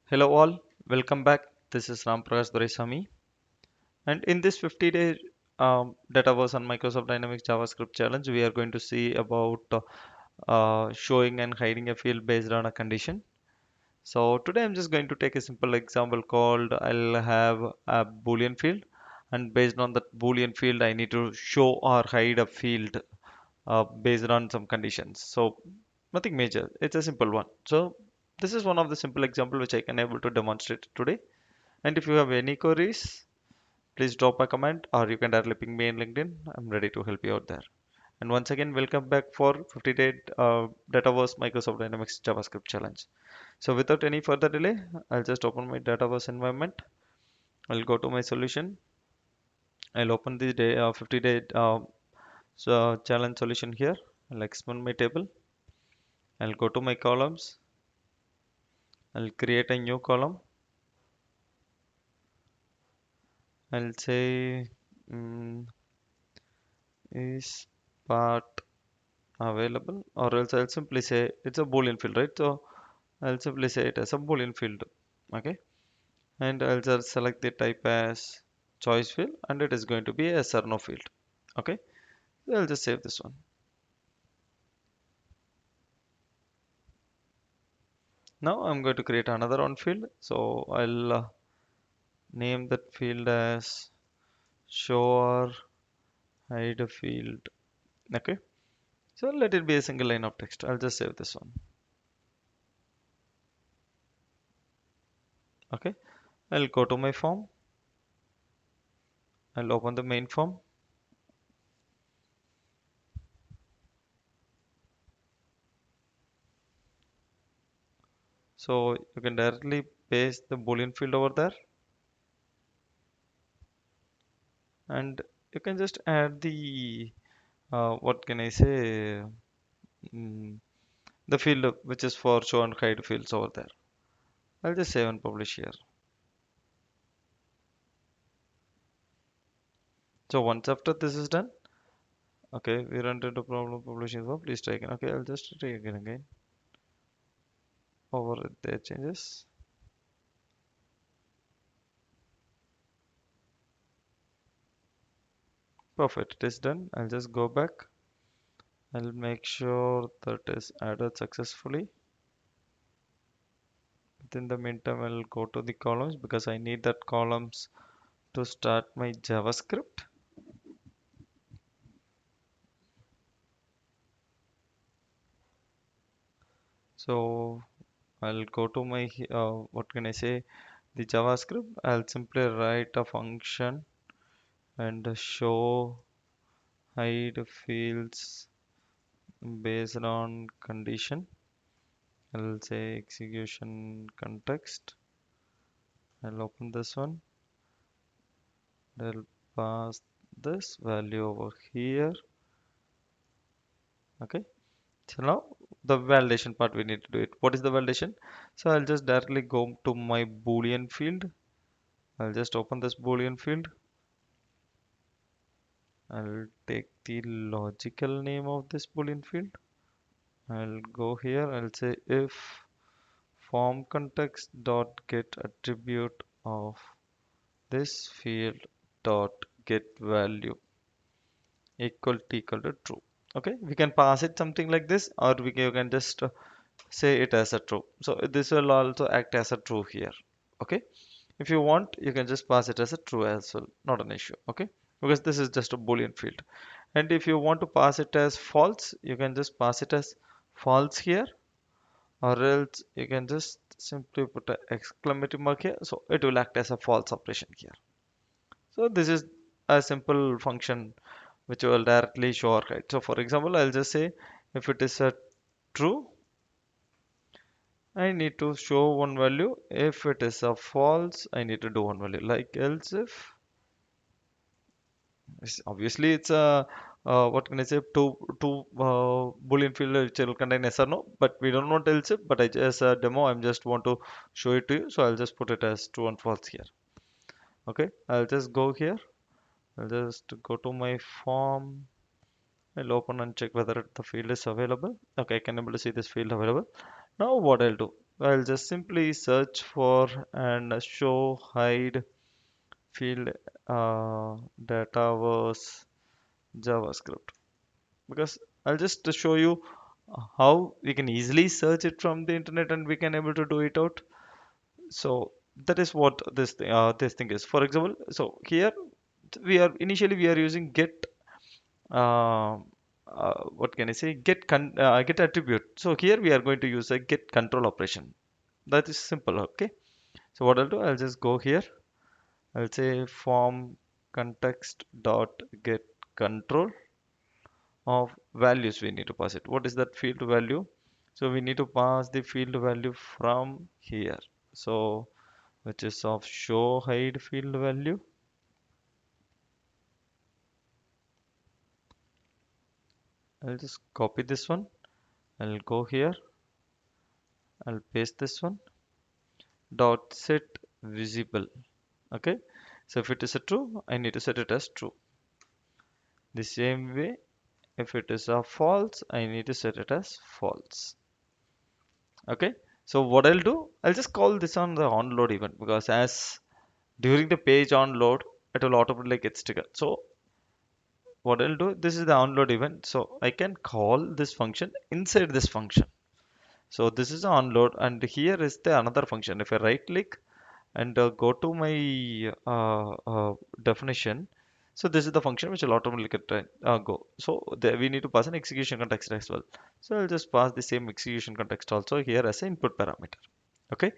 Hello all, welcome back. This is Ram Prakash Doraisamy, and in this 50-day Dataverse on Microsoft Dynamics JavaScript challenge, we are going to see about showing and hiding a field based on a condition. So today I'm just going to take a simple example called I'll have a Boolean field, and based on that Boolean field, I need to show or hide a field based on some conditions. So nothing major, it's a simple one. So this is one of the simple example which I can able to demonstrate today. And if you have any queries, please drop a comment or you can directly ping me in LinkedIn. I'm ready to help you out there. And once again, welcome back for 50-day Dataverse Microsoft Dynamics JavaScript challenge. So without any further delay, I'll just open my Dataverse environment. I'll go to my solution. I'll open the 50-day challenge solution here. I'll expand my table. I'll go to my columns. I'll create a new column. I'll say is part available, or else I'll simply say it's a boolean field, right? So I'll simply say it as a boolean field. Okay, and I'll just select the type as choice field, and it is going to be a yes or no field. Okay, so I'll just save this one. Now I'm going to create another one field, so I'll name that field as show or hide a field. Okay, so let it be a single line of text. I'll just save this one. Okay, I'll go to my form. I'll open the main form. So you can directly paste the boolean field over there, and you can just add the what can I say, mm, the field which is for show and hide fields over there. I'll just save and publish here. So once after this is done, okay, we run into problem publishing, so please try again. Okay, I'll just try again over the changes. Perfect, it is done. I'll just go back. I'll make sure that is added successfully. Within the meantime, I'll go to the columns because I need that columns to start my JavaScript. So I'll go to my what can I say, the JavaScript. I'll simply write a function and show hide fields based on condition. I'll say execution context. I'll open this one. I'll pass this value over here. Okay. So now the validation part we need to do it. What is the validation? So I'll just directly go to my Boolean field. I'll just open this Boolean field. I'll take the logical name of this Boolean field. I'll go here. I'll say if form context dot get attribute of this field dot get value equal to true. Okay, we can pass it something like this, or you can just say it as a true. So this will also act as a true here. Okay, if you want, you can just pass it as a true as well. Not an issue. Okay, because this is just a Boolean field. And if you want to pass it as false, you can just pass it as false here, or else you can just simply put an exclamation mark here, so it will act as a false operation here. So this is a simple function which will directly show or hide. So for example, I'll just say if it is a true, I need to show one value. If it is a false, I need to do one value. Like else if obviously it's a what can I say, two boolean field which will contain yes or no, but we don't want else if, but I just a demo, I'm just want to show it to you, so I'll just put it as true and false here. Okay, I'll just go here. I'll just go to my form. I'll open and check whether the field is available. Okay, I can able to see this field available. Now what I'll do, I'll just simply search for and show hide field Dataverse JavaScript, because I'll just show you how we can easily search it from the internet and we can able to do it out. So that is what this thing is. For example, so here we are using get uh, what can I say, get attribute. So here we are going to use a get control operation. That is simple. Okay. So what I'll do, I'll just go here. I'll say form context dot get control of values. We need to pass it. What is that field value? So we need to pass the field value from here. So which is of show hide field value. I'll just copy this one. I'll go here. I'll paste this one. Dot set visible. Okay. So if it is a true, I need to set it as true. The same way, if it is a false, I need to set it as false. Okay. So what I'll do, I'll just call this on the onload event, because as during the page onload, it will automatically get triggered. So what I'll do, this is the onload event. So I can call this function inside this function. So this is the onload, and here is the another function. If I right click and go to my definition, so this is the function which will automatically go. So there we need to pass an execution context as well. So I'll just pass the same execution context also here as an input parameter. Okay.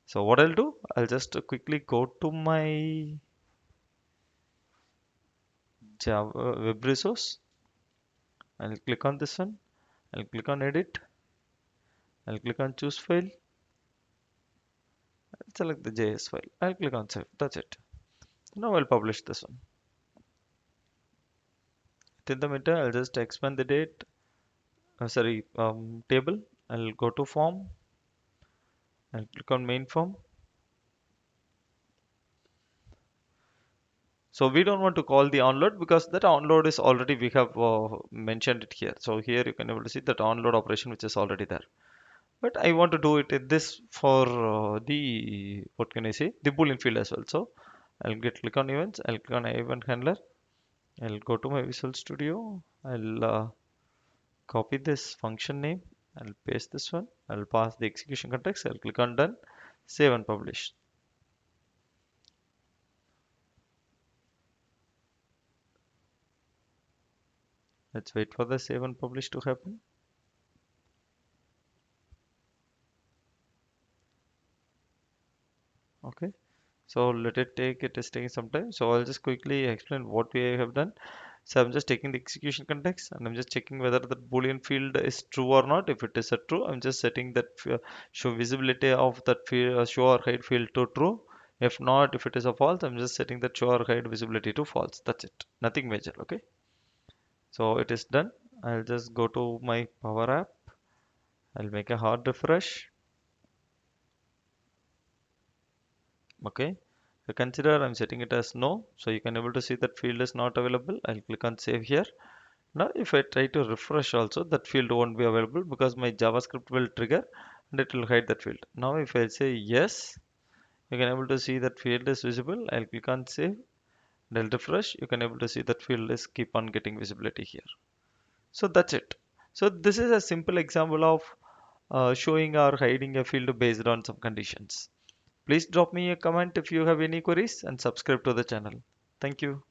So what I'll do, I'll just quickly go to my Java web resource. I'll click on this one. I'll click on edit. I'll click on choose file. I'll select the JS file. I'll click on save. That's it. Now I'll publish this one. In the meter, I'll just expand the date. Table. I'll go to form. I'll click on main form. So we don't want to call the onload, because that onload is already we have mentioned it here. So here you can able to see that onload operation which is already there. But I want to do it in this for the what can I say, the boolean field as well. So I'll get click on events. I'll click on event handler. I'll go to my Visual Studio. I'll copy this function name. I'll paste this one. I'll pass the execution context. I'll click on done, save and publish. Let's wait for the save and publish to happen. Okay. So let it take, it is taking some time. So I'll just quickly explain what we have done. So I'm just taking the execution context and I'm just checking whether the boolean field is true or not. If it is a true, I'm just setting that show visibility of that field, show or hide field to true. If not, if it is a false, I'm just setting that show or hide visibility to false. That's it. Nothing major. Okay. So it is done. I'll just go to my Power App. I'll make a hard refresh. Okay. So consider I'm setting it as no. So you can able to see that field is not available. I'll click on save here. Now if I try to refresh also, that field won't be available because my JavaScript will trigger and it will hide that field. Now if I say yes, you can able to see that field is visible. I'll click on save. I'll refresh. You can able to see that field is keep on getting visibility here. So that's it. So this is a simple example of showing or hiding a field based on some conditions. Please drop me a comment if you have any queries and subscribe to the channel. Thank you.